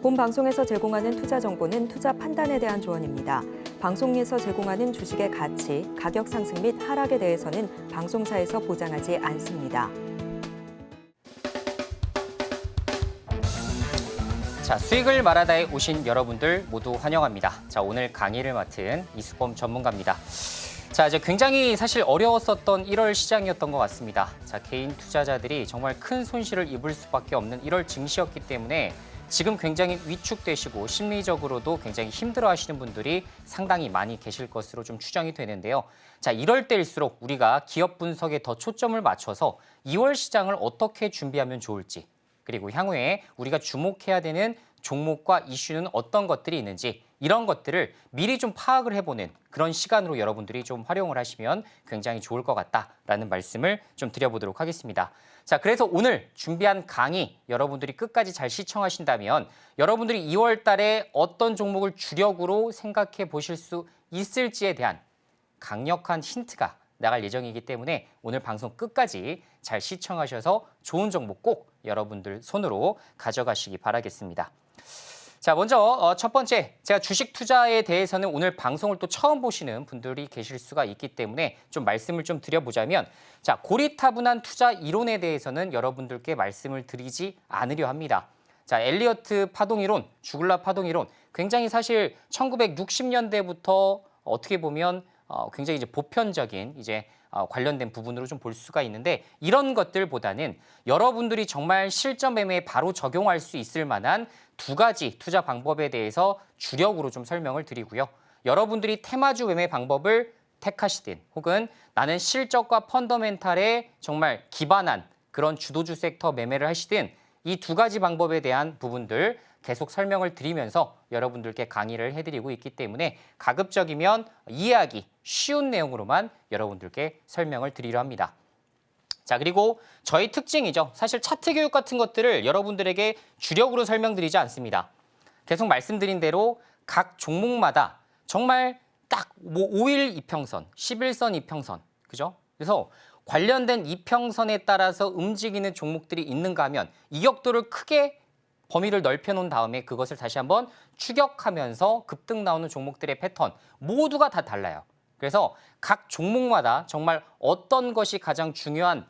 본 방송에서 제공하는 투자 정보는 투자 판단에 대한 조언입니다. 방송에서 제공하는 주식의 가치, 가격 상승 및 하락에 대해서는 방송사에서 보장하지 않습니다. 자, 수익을 말하다에 오신 여러분들 모두 환영합니다. 자, 오늘 강의를 맡은 이수범 전문가입니다. 자, 이제 굉장히 사실 어려웠었던 1월 시장이었던 것 같습니다. 자, 개인 투자자들이 정말 큰 손실을 입을 수밖에 없는 1월 증시였기 때문에 지금 굉장히 위축되시고 심리적으로도 굉장히 힘들어하시는 분들이 상당히 많이 계실 것으로 좀 추정이 되는데요. 자, 이럴 때일수록 우리가 기업 분석에 더 초점을 맞춰서 2월 시장을 어떻게 준비하면 좋을지, 그리고 향후에 우리가 주목해야 되는 종목과 이슈는 어떤 것들이 있는지, 이런 것들을 미리 좀 파악을 해보는 그런 시간으로 여러분들이 좀 활용을 하시면 굉장히 좋을 것 같다라는 말씀을 좀 드려보도록 하겠습니다. 자, 그래서 오늘 준비한 강의 여러분들이 끝까지 잘 시청하신다면 여러분들이 2월 달에 어떤 종목을 주력으로 생각해 보실 수 있을지에 대한 강력한 힌트가 나갈 예정이기 때문에 오늘 방송 끝까지 잘 시청하셔서 좋은 정보 꼭 여러분들 손으로 가져가시기 바라겠습니다. 자, 먼저 첫 번째, 제가 주식 투자에 대해서는 오늘 방송을 또 처음 보시는 분들이 계실 수가 있기 때문에 좀 말씀을 좀 드려보자면, 자, 고리타분한 투자 이론에 대해서는 여러분들께 말씀을 드리지 않으려 합니다. 자, 엘리어트 파동이론, 주글라 파동이론, 굉장히 사실 1960년대부터 어떻게 보면 굉장히 이제 보편적인 관련된 부분으로 좀 볼 수가 있는데, 이런 것들보다는 여러분들이 정말 실전 매매에 바로 적용할 수 있을 만한 두 가지 투자 방법에 대해서 주력으로 좀 설명을 드리고요. 여러분들이 테마주 매매 방법을 택하시든 혹은 나는 실적과 펀더멘탈에 정말 기반한 그런 주도주 섹터 매매를 하시든 이 두 가지 방법에 대한 부분들 계속 설명을 드리면서 여러분들께 강의를 해드리고 있기 때문에 가급적이면 이해하기 쉬운 내용으로만 여러분들께 설명을 드리려 합니다. 자, 그리고 저희 특징이죠. 사실 차트 교육 같은 것들을 여러분들에게 주력으로 설명드리지 않습니다. 계속 말씀드린 대로 각 종목마다 정말 딱 5일 이평선, 11선 이평선, 그죠? 그래서 관련된 이평선에 따라서 움직이는 종목들이 있는가 하면 이격도를 크게 범위를 넓혀놓은 다음에 그것을 다시 한번 추격하면서 급등 나오는 종목들의 패턴 모두가 다 달라요. 그래서 각 종목마다 정말 어떤 것이 가장 중요한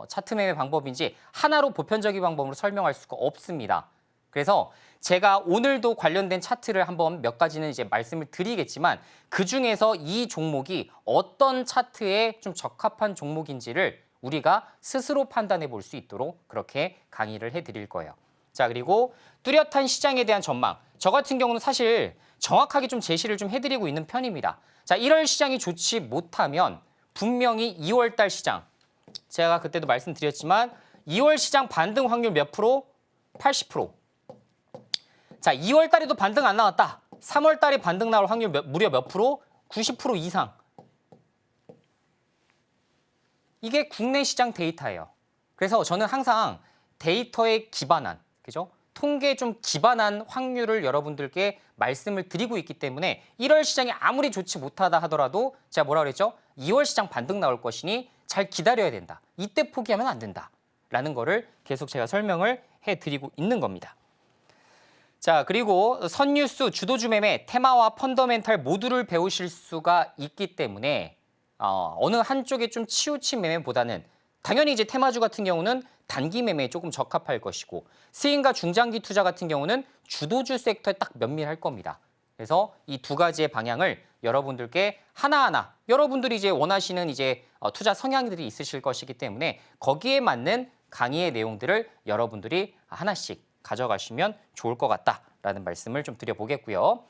차트 매매 방법인지 하나로 보편적인 방법으로 설명할 수가 없습니다. 그래서 제가 오늘도 관련된 차트를 한번 몇 가지는 이제 말씀을 드리겠지만 그중에서 이 종목이 어떤 차트에 좀 적합한 종목인지를 우리가 스스로 판단해 볼 수 있도록 그렇게 강의를 해드릴 거예요. 자, 그리고 뚜렷한 시장에 대한 전망. 저 같은 경우는 사실 정확하게 좀 제시를 좀 해드리고 있는 편입니다. 자, 1월 시장이 좋지 못하면 분명히 2월 달 시장, 제가 그때도 말씀드렸지만 2월 시장 반등 확률 몇 프로? 80%. 자, 2월 달에도 반등 안 나왔다. 3월 달에 반등 나올 확률 무려 몇 프로? 90% 이상. 이게 국내 시장 데이터예요. 그래서 저는 항상 데이터에 기반한, 그죠? 통계에 좀 기반한 확률을 여러분들께 말씀을 드리고 있기 때문에 1월 시장이 아무리 좋지 못하다 하더라도 제가 뭐라 그랬죠? 2월 시장 반등 나올 것이니 잘 기다려야 된다. 이때 포기하면 안 된다. 라는 거를 계속 제가 설명을 해드리고 있는 겁니다. 자, 그리고 선뉴스, 주도주 매매, 테마와 펀더멘탈 모두를 배우실 수가 있기 때문에 어느 한쪽에 좀 치우친 매매보다는 당연히 이제 테마주 같은 경우는 단기 매매에 조금 적합할 것이고 스윙과 중장기 투자 같은 경우는 주도주 섹터에 딱 면밀할 겁니다. 그래서 이 두 가지의 방향을 여러분들께 하나하나 여러분들이 이제 원하시는 투자 성향들이 있으실 것이기 때문에 거기에 맞는 강의의 내용들을 여러분들이 하나씩 가져가시면 좋을 것 같다라는 말씀을 좀 드려보겠고요.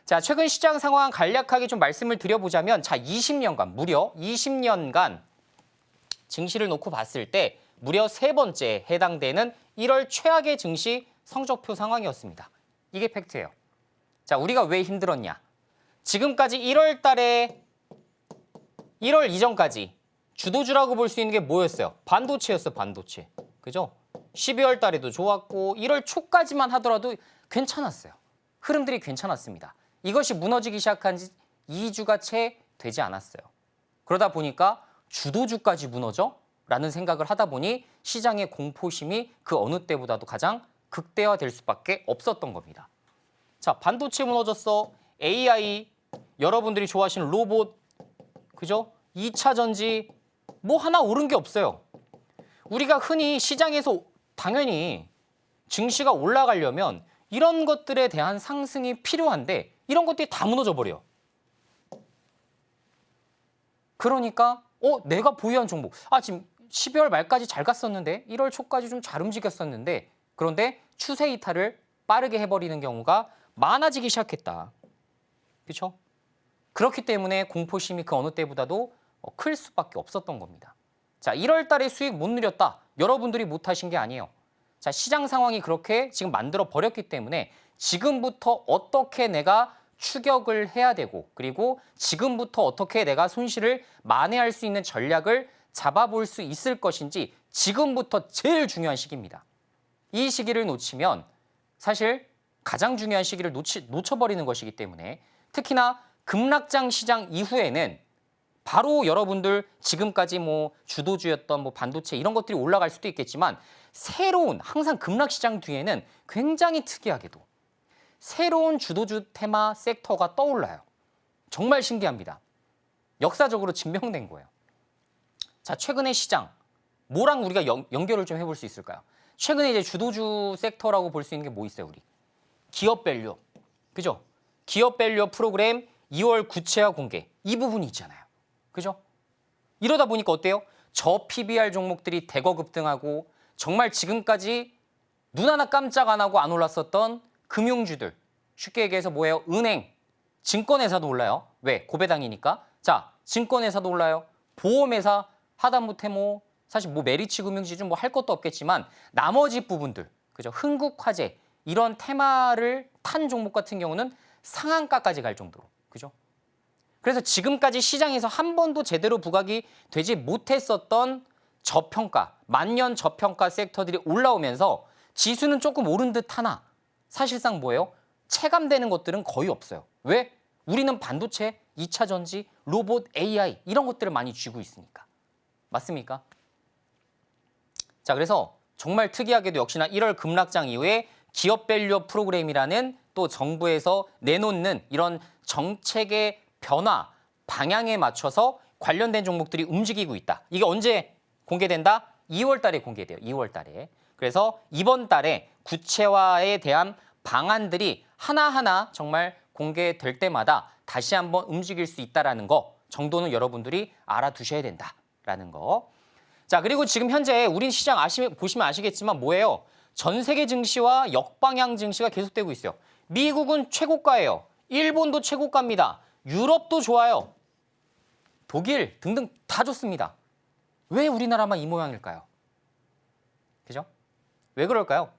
자, 최근 시장 상황 간략하게 좀 말씀을 드려보자면, 자, 20년간, 무려 20년간 증시를 놓고 봤을 때 무려 세 번째 해당되는 1월 최악의 증시 성적표 상황이었습니다. 이게 팩트예요. 자, 우리가 왜 힘들었냐? 지금까지 1월 달에 1월 이전까지 주도주라고 볼 수 있는 게 뭐였어요? 반도체였어, 반도체. 그죠? 12월 달에도 좋았고 1월 초까지만 하더라도 괜찮았어요. 흐름들이 괜찮았습니다. 이것이 무너지기 시작한 지 2주가 채 되지 않았어요. 그러다 보니까 주도주까지 무너져? 라는 생각을 하다 보니 시장의 공포심이 그 어느 때보다도 가장 극대화될 수밖에 없었던 겁니다. 자, 반도체 무너졌어. AI, 여러분들이 좋아하시는 로봇, 그죠? 2차 전지, 뭐 하나 오른 게 없어요. 우리가 흔히 시장에서 당연히 증시가 올라가려면 이런 것들에 대한 상승이 필요한데 이런 것들이 다 무너져 버려. 그러니까 내가 보유한 종목, 지금 12월 말까지 잘 갔었는데 1월 초까지 좀 잘 움직였었는데 그런데 추세 이탈을 빠르게 해버리는 경우가 많아지기 시작했다. 그렇죠? 그렇기 때문에 공포심이 그 어느 때보다도 클 수밖에 없었던 겁니다. 자, 1월 달에 수익 못 누렸다. 여러분들이 못 하신 게 아니에요. 자, 시장 상황이 그렇게 지금 만들어 버렸기 때문에 지금부터 어떻게 내가 추격을 해야 되고 그리고 지금부터 어떻게 내가 손실을 만회할 수 있는 전략을 잡아볼 수 있을 것인지 지금부터 제일 중요한 시기입니다. 이 시기를 놓치면 사실 가장 중요한 시기를 놓쳐버리는 것이기 때문에 특히나 급락장 시장 이후에는 바로 여러분들 지금까지 뭐 주도주였던 뭐 반도체 이런 것들이 올라갈 수도 있겠지만 새로운 항상 급락시장 뒤에는 굉장히 특이하게도 새로운 주도주 테마 섹터가 떠올라요. 정말 신기합니다. 역사적으로 증명된 거예요. 자, 최근의 시장 뭐랑 우리가 연결을 좀 해볼 수 있을까요? 최근에 이제 주도주 섹터라고 볼 수 있는 게 뭐 있어요, 우리? 기업 밸류, 그죠? 기업 밸류 프로그램 2월 구체화 공개 이 부분이 있잖아요, 그죠? 이러다 보니까 어때요? 저 PBR 종목들이 대거 급등하고 정말 지금까지 눈 하나 깜짝 안 하고 안 올랐었던 금융주들, 쉽게 얘기해서 뭐예요? 은행, 증권회사도 올라요. 왜? 고배당이니까. 자, 증권회사도 올라요. 보험회사, 하다못해 뭐 사실 뭐 메리츠 금융지주 뭐 할 것도 없겠지만 나머지 부분들, 그죠? 흥국화재 이런 테마를 탄 종목 같은 경우는 상한가까지 갈 정도로, 그죠? 그래서 지금까지 시장에서 한 번도 제대로 부각이 되지 못했었던 저평가, 만년 저평가 섹터들이 올라오면서 지수는 조금 오른 듯 하나 사실상 뭐예요? 체감되는 것들은 거의 없어요. 왜? 우리는 반도체, 2차 전지, 로봇, AI 이런 것들을 많이 쥐고 있으니까. 맞습니까? 자, 그래서 정말 특이하게도 역시나 1월 급락장 이후에 기업 밸류 프로그램이라는 또 정부에서 내놓는 이런 정책의 변화, 방향에 맞춰서 관련된 종목들이 움직이고 있다. 이게 언제 공개된다? 2월 달에 공개돼요. 2월 달에. 그래서 이번 달에 구체화에 대한 방안들이 하나하나 정말 공개될 때마다 다시 한번 움직일 수 있다는 거 정도는 여러분들이 알아두셔야 된다라는 거. 자, 그리고 지금 현재 우린 시장 보시면 아시겠지만 뭐예요? 전 세계 증시와 역방향 증시가 계속되고 있어요. 미국은 최고가예요. 일본도 최고가입니다. 유럽도 좋아요. 독일 등등 다 좋습니다. 왜 우리나라만 이 모양일까요? 그죠? 왜 그럴까요?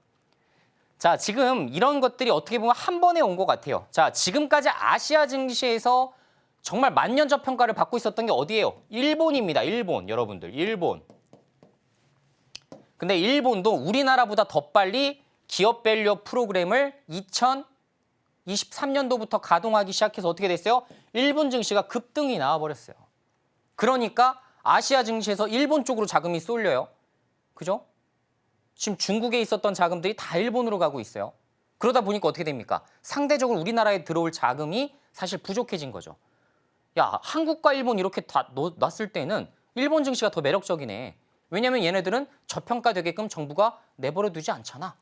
자, 지금 이런 것들이 어떻게 보면 한 번에 온 것 같아요. 자, 지금까지 아시아 증시에서 정말 만년 저평가를 받고 있었던 게 어디예요? 일본입니다. 일본, 여러분들. 일본. 근데 일본도 우리나라보다 더 빨리 기업 밸류 프로그램을 2023년도부터 가동하기 시작해서 어떻게 됐어요? 일본 증시가 급등이 나와버렸어요. 그러니까 아시아 증시에서 일본 쪽으로 자금이 쏠려요. 그죠? 지금 중국에 있었던 자금들이 다 일본으로 가고 있어요. 그러다 보니까 어떻게 됩니까? 상대적으로 우리나라에 들어올 자금이 사실 부족해진 거죠. 야, 한국과 일본 이렇게 다 놨을 때는 일본 증시가 더 매력적이네. 왜냐하면 얘네들은 저평가되게끔 정부가 내버려 두지 않잖아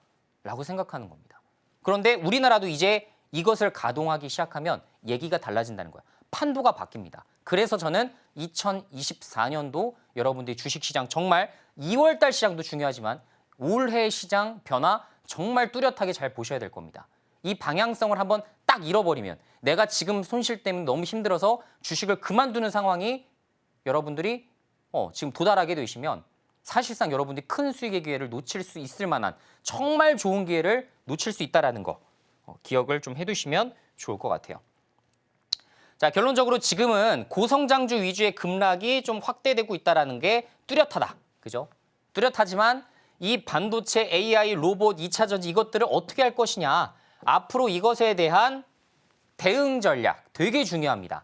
라고 생각하는 겁니다. 그런데 우리나라도 이제 이것을 가동하기 시작하면 얘기가 달라진다는 거야. 판도가 바뀝니다. 그래서 저는 2024년도 여러분들이 주식시장 정말 2월달 시장도 중요하지만 올해 시장 변화 정말 뚜렷하게 잘 보셔야 될 겁니다. 이 방향성을 한번 딱 잃어버리면 내가 지금 손실 때문에 너무 힘들어서 주식을 그만두는 상황이 여러분들이 지금 도달하게 되시면 사실상 여러분들이 큰 수익의 기회를 놓칠 수 있을 만한 정말 좋은 기회를 놓칠 수 있다는 거 기억을 좀 해두시면 좋을 것 같아요. 자, 결론적으로 지금은 고성장주 위주의 급락이 좀 확대되고 있다는 게 뚜렷하다. 그죠? 뚜렷하지만 이 반도체, AI, 로봇, 2차 전지 이것들을 어떻게 할 것이냐. 앞으로 이것에 대한 대응 전략 되게 중요합니다.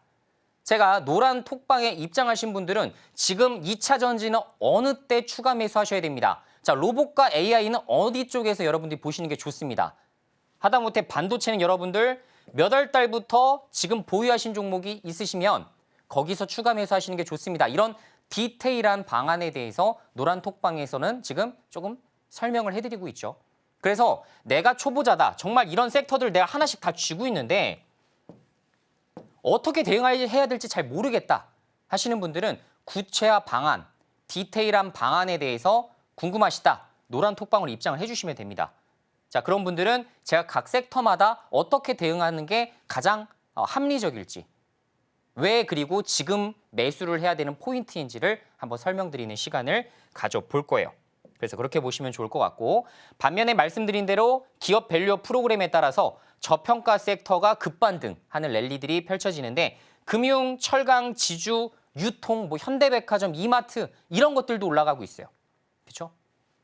제가 노란 톡방에 입장하신 분들은 지금 2차 전지는 어느 때 추가 매수하셔야 됩니다. 자, 로봇과 AI는 어디 쪽에서 여러분들이 보시는 게 좋습니다. 하다못해 반도체는 여러분들 몇 월 달부터 지금 보유하신 종목이 있으시면 거기서 추가 매수하시는 게 좋습니다. 이런 디테일한 방안에 대해서 노란톡방에서는 지금 조금 설명을 해드리고 있죠. 그래서 내가 초보자다. 정말 이런 섹터들 내가 하나씩 다 쥐고 있는데 어떻게 대응해야 될지 잘 모르겠다 하시는 분들은 구체화 방안, 디테일한 방안에 대해서 궁금하시다. 노란톡방으로 입장을 해주시면 됩니다. 자, 그런 분들은 제가 각 섹터마다 어떻게 대응하는 게 가장 합리적일지, 왜 그리고 지금 매수를 해야 되는 포인트인지를 한번 설명드리는 시간을 가져볼 거예요. 그래서 그렇게 보시면 좋을 것 같고, 반면에 말씀드린 대로 기업 밸류업 프로그램에 따라서 저평가 섹터가 급반등하는 랠리들이 펼쳐지는데 금융, 철강, 지주, 유통, 뭐 현대백화점, 이마트 이런 것들도 올라가고 있어요. 그렇죠?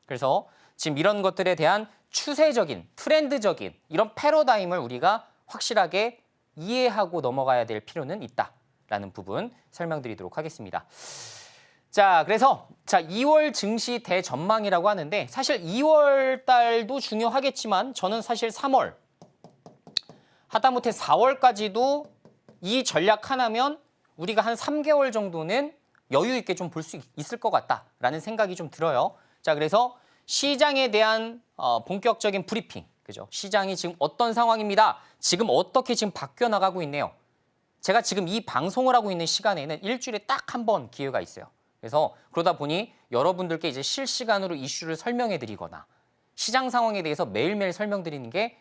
그래서 지금 이런 것들에 대한 추세적인, 트렌드적인 이런 패러다임을 우리가 확실하게 이해하고 넘어가야 될 필요는 있다라는 부분 설명드리도록 하겠습니다. 자, 그래서 2월 증시 대전망이라고 하는데 사실 2월 달도 중요하겠지만 저는 사실 3월, 하다못해 4월까지도 이 전략 하나면 우리가 한 3개월 정도는 여유 있게 좀 볼 수 있을 것 같다라는 생각이 좀 들어요. 자, 그래서 시장에 대한 본격적인 브리핑, 그죠? 시장이 지금 어떤 상황입니다. 지금 어떻게 지금 바뀌어 나가고 있네요. 제가 지금 이 방송을 하고 있는 시간에는 일주일에 딱 한 번 기회가 있어요. 그래서 그러다 보니 여러분들께 이제 실시간으로 이슈를 설명해 드리거나 시장 상황에 대해서 매일매일 설명드리는 게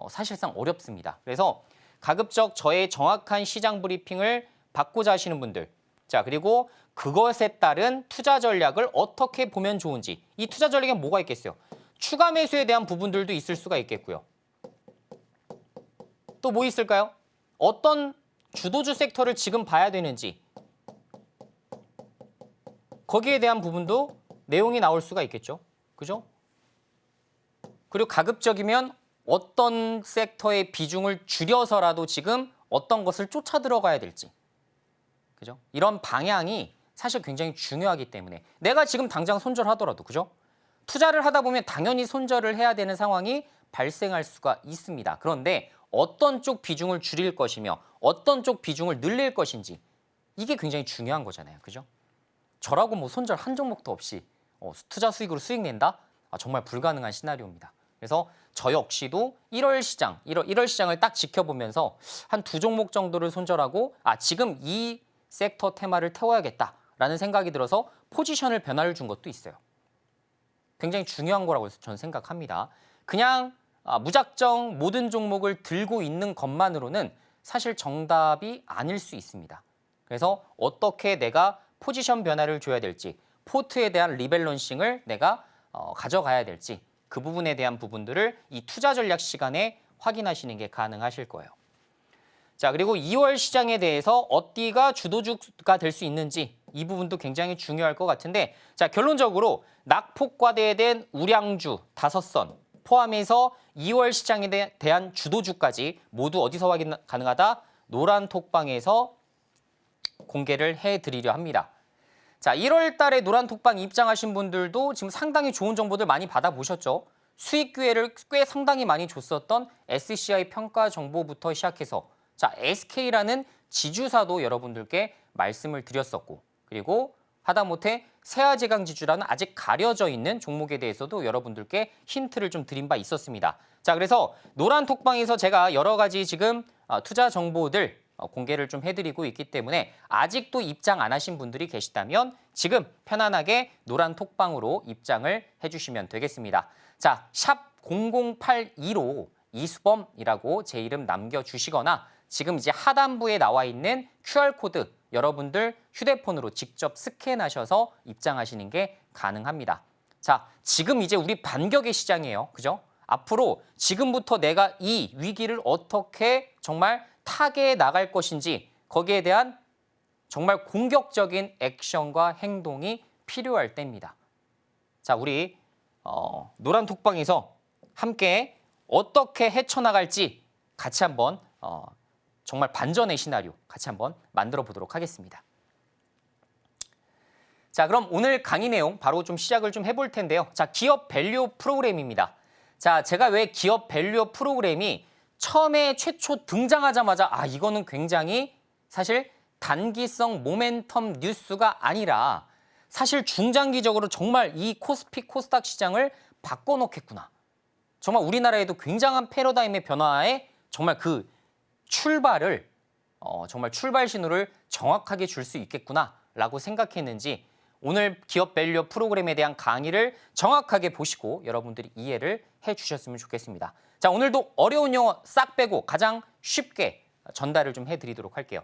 사실상 어렵습니다. 그래서 가급적 저의 정확한 시장 브리핑을 받고자 하시는 분들, 자, 그리고 그것에 따른 투자 전략을 어떻게 보면 좋은지, 이 투자 전략에 뭐가 있겠어요? 추가 매수에 대한 부분들도 있을 수가 있겠고요. 또 뭐 있을까요? 어떤 주도주 섹터를 지금 봐야 되는지, 거기에 대한 부분도 내용이 나올 수가 있겠죠. 그죠? 그리고 가급적이면 어떤 섹터의 비중을 줄여서라도 지금 어떤 것을 쫓아 들어가야 될지. 그죠? 이런 방향이 사실 굉장히 중요하기 때문에 내가 지금 당장 손절하더라도, 그죠? 투자를 하다 보면 당연히 손절을 해야 되는 상황이 발생할 수가 있습니다. 그런데 어떤 쪽 비중을 줄일 것이며 어떤 쪽 비중을 늘릴 것인지, 이게 굉장히 중요한 거잖아요. 그죠? 저라고 뭐 손절 한 종목도 없이 투자 수익으로 수익 낸다? 정말 불가능한 시나리오입니다. 그래서 저 역시도 1월 시장을 딱 지켜보면서 한 2종목 정도를 손절하고 지금 이 섹터 테마를 태워야겠다라는 생각이 들어서 포지션을 변화를 준 것도 있어요. 굉장히 중요한 거라고 저는 생각합니다. 그냥 무작정 모든 종목을 들고 있는 것만으로는 사실 정답이 아닐 수 있습니다. 그래서 어떻게 내가 포지션 변화를 줘야 될지, 포트에 대한 리밸런싱을 내가 가져가야 될지, 그 부분에 대한 부분들을 이 투자 전략 시간에 확인하시는 게 가능하실 거예요. 자, 그리고 2월 시장에 대해서 어디가 주도주가 될 수 있는지, 이 부분도 굉장히 중요할 것 같은데, 자, 결론적으로 낙폭과대된 우량주 5선 포함해서 2월 시장에 대한 주도주까지 모두 어디서 확인 가능하다? 노란톡방에서 공개를 해드리려 합니다. 자, 1월 달에 노란톡방 입장하신 분들도 지금 상당히 좋은 정보들 많이 받아보셨죠? 수익 기회를 꽤 상당히 많이 줬었던 SCI 평가 정보부터 시작해서 자, SK라는 지주사도 여러분들께 말씀을 드렸었고, 그리고 하다못해 세아제강 지주라는 아직 가려져 있는 종목에 대해서도 여러분들께 힌트를 좀 드린 바 있었습니다. 자, 그래서 노란톡방에서 제가 여러 가지 지금 투자 정보들 공개를 좀 해드리고 있기 때문에 아직도 입장 안 하신 분들이 계시다면 지금 편안하게 노란톡방으로 입장을 해주시면 되겠습니다. 자, 샵 0082로 이수범이라고 제 이름 남겨주시거나 지금 이제 하단부에 나와 있는 QR코드 여러분들 휴대폰으로 직접 스캔하셔서 입장하시는 게 가능합니다. 자, 지금 이제 우리 반격의 시장이에요. 그죠? 앞으로 지금부터 내가 이 위기를 어떻게 정말 타개해 나갈 것인지 거기에 대한 정말 공격적인 액션과 행동이 필요할 때입니다. 자, 우리 노란톡방에서 함께 어떻게 헤쳐나갈지 같이 한번 정말 반전의 시나리오 같이 한번 만들어 보도록 하겠습니다. 자, 그럼 오늘 강의 내용 바로 좀 시작을 좀 해볼 텐데요. 자, 기업 밸류 프로그램입니다. 자, 제가 왜 기업 밸류 프로그램이 처음에 최초 등장하자마자 이거는 굉장히 사실 단기성 모멘텀 뉴스가 아니라 사실 중장기적으로 정말 이 코스피 코스닥 시장을 바꿔놓겠구나. 정말 우리나라에도 굉장한 패러다임의 변화에 정말 그 출발을 정말 출발 신호를 정확하게 줄 수 있겠구나라고 생각했는지 오늘 기업 밸류 프로그램에 대한 강의를 정확하게 보시고 여러분들이 이해를 해주셨으면 좋겠습니다. 자, 오늘도 어려운 용어 싹 빼고 가장 쉽게 전달을 좀 해드리도록 할게요.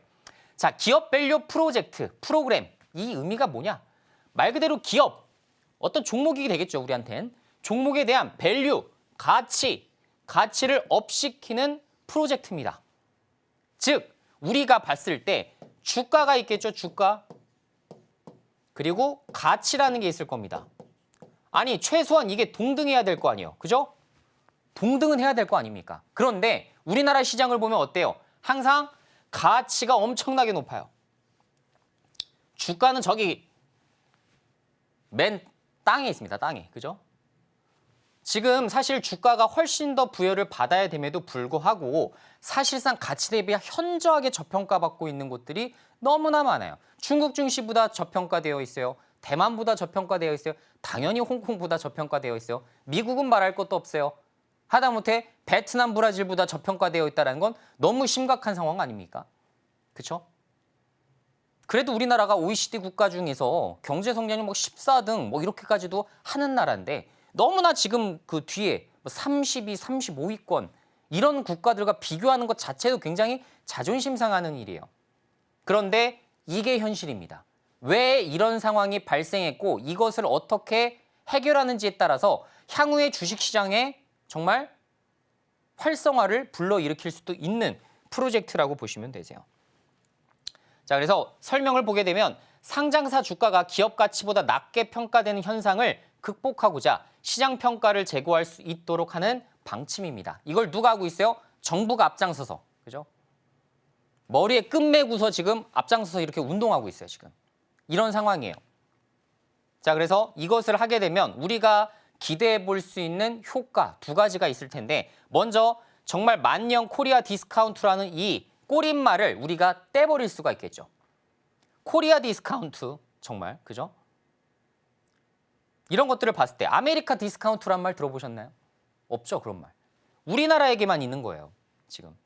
자, 기업 밸류 프로젝트, 프로그램, 이 의미가 뭐냐? 말 그대로 기업, 어떤 종목이 되겠죠, 우리한텐. 종목에 대한 밸류, 가치를 업시키는 프로젝트입니다. 즉, 우리가 봤을 때 주가가 있겠죠, 주가. 그리고 가치라는 게 있을 겁니다. 아니, 최소한 이게 동등해야 될 거 아니에요. 그죠? 동등은 해야 될 거 아닙니까? 그런데 우리나라 시장을 보면 어때요? 항상 가치가 엄청나게 높아요. 주가는 저기 맨 땅에 있습니다. 땅에. 그죠? 지금 사실 주가가 훨씬 더 부여를 받아야 됨에도 불구하고 사실상 가치 대비 현저하게 저평가받고 있는 곳들이 너무나 많아요. 중국 증시보다 저평가되어 있어요. 대만보다 저평가되어 있어요. 당연히 홍콩보다 저평가되어 있어요. 미국은 말할 것도 없어요. 하다못해 베트남, 브라질보다 저평가되어 있다는 건 너무 심각한 상황 아닙니까? 그렇죠? 그래도 우리나라가 OECD 국가 중에서 경제 성장률 14등 이렇게까지도 하는 나라인데 너무나 지금 그 뒤에 32, 35위권 이런 국가들과 비교하는 것 자체도 굉장히 자존심 상하는 일이에요. 그런데 이게 현실입니다. 왜 이런 상황이 발생했고 이것을 어떻게 해결하는지에 따라서 향후의 주식시장에 정말 활성화를 불러일으킬 수도 있는 프로젝트라고 보시면 되세요. 자, 그래서 설명을 보게 되면 상장사 주가가 기업 가치보다 낮게 평가되는 현상을 극복하고자 시장 평가를 제고할 수 있도록 하는 방침입니다. 이걸 누가 하고 있어요? 정부가 앞장서서. 그죠? 머리에 끝매고서 지금 앞장서서 이렇게 운동하고 있어요, 지금. 이런 상황이에요. 자, 그래서 이것을 하게 되면 우리가 기대해 볼 수 있는 효과 두 가지가 있을 텐데 먼저 정말 만년 코리아 디스카운트라는 이 꼬릿말을 우리가 떼버릴 수가 있겠죠. 코리아 디스카운트 정말 그죠? 이런 것들을 봤을 때 아메리카 디스카운트란 말 들어보셨나요? 없죠, 그런 말. 우리나라에게만 있는 거예요, 지금.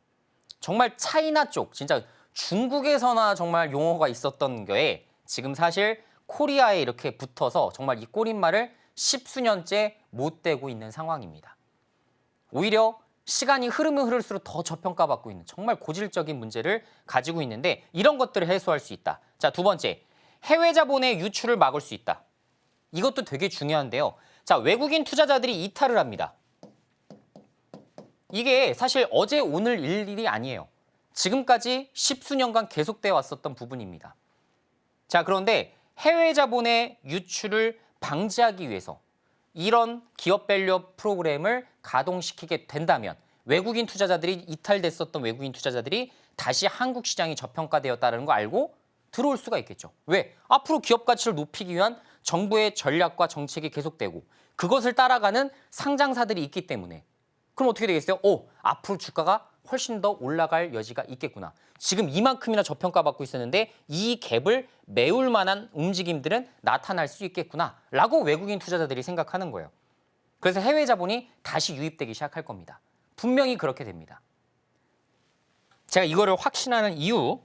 정말 차이나 쪽, 진짜 중국에서나 정말 용어가 있었던 게 지금 사실 코리아에 이렇게 붙어서 정말 이 꼬릿말을 십수년째 못 떼고 있는 상황입니다. 오히려 시간이 흐르면 흐를수록 더 저평가받고 있는 정말 고질적인 문제를 가지고 있는데 이런 것들을 해소할 수 있다. 자, 두 번째, 해외 자본의 유출을 막을 수 있다. 이것도 되게 중요한데요. 자, 외국인 투자자들이 이탈을 합니다. 이게 사실 어제 오늘 일이 아니에요. 지금까지 십수년간 계속되어 왔었던 부분입니다. 자, 그런데 해외 자본의 유출을 방지하기 위해서 이런 기업 밸류 프로그램을 가동시키게 된다면 외국인 투자자들이 이탈됐었던 외국인 투자자들이 다시 한국 시장이 저평가되었다는 거 알고 들어올 수가 있겠죠. 왜? 앞으로 기업 가치를 높이기 위한 정부의 전략과 정책이 계속되고 그것을 따라가는 상장사들이 있기 때문에 그럼 어떻게 되겠어요? 앞으로 주가가 훨씬 더 올라갈 여지가 있겠구나. 지금 이만큼이나 저평가받고 있었는데 이 갭을 메울 만한 움직임들은 나타날 수 있겠구나라고 외국인 투자자들이 생각하는 거예요. 그래서 해외 자본이 다시 유입되기 시작할 겁니다. 분명히 그렇게 됩니다. 제가 이거를 확신하는 이유,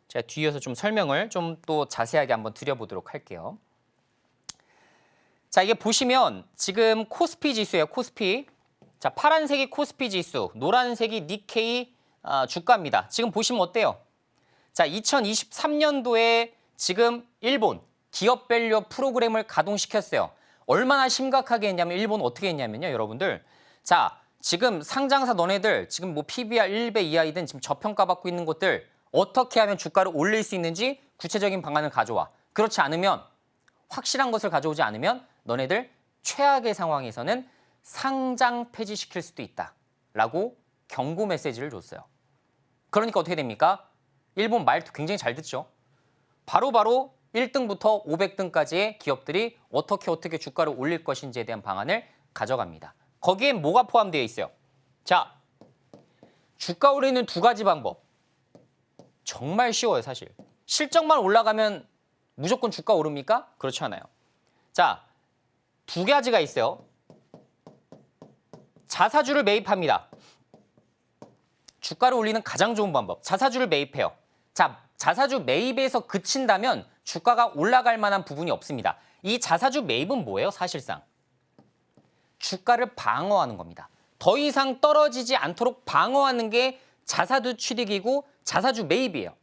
제가 뒤에서 좀 설명을 좀 또 자세하게 한번 드려보도록 할게요. 자, 이게 보시면 지금 코스피 지수예요, 코스피. 자, 파란색이 코스피 지수, 노란색이 니케이 주가입니다. 지금 보시면 어때요? 자, 2023년도에 지금 일본 기업 밸류 프로그램을 가동시켰어요. 얼마나 심각하게 했냐면 일본 어떻게 했냐면요, 여러분들. 자, 지금 상장사 너네들 지금 뭐 PBR 1배 이하이든 지금 저평가받고 있는 곳들 어떻게 하면 주가를 올릴 수 있는지 구체적인 방안을 가져와. 그렇지 않으면 확실한 것을 가져오지 않으면 너네들 최악의 상황에서는 상장 폐지시킬 수도 있다라고 경고 메시지를 줬어요. 그러니까 어떻게 됩니까? 일본 말도 굉장히 잘 듣죠. 바로바로 1등부터 500등까지의 기업들이 어떻게 주가를 올릴 것인지에 대한 방안을 가져갑니다. 거기엔 뭐가 포함되어 있어요? 자, 주가 올리는 두 가지 방법. 정말 쉬워요, 사실. 실적만 올라가면 무조건 주가 오릅니까? 그렇지 않아요. 자, 두 가지가 있어요. 자사주를 매입합니다. 주가를 올리는 가장 좋은 방법. 자사주를 매입해요. 자, 자사주 매입에서 그친다면 주가가 올라갈 만한 부분이 없습니다. 이 자사주 매입은 뭐예요, 사실상? 주가를 방어하는 겁니다. 더 이상 떨어지지 않도록 방어하는 게 자사주 취득이고 자사주 매입이에요.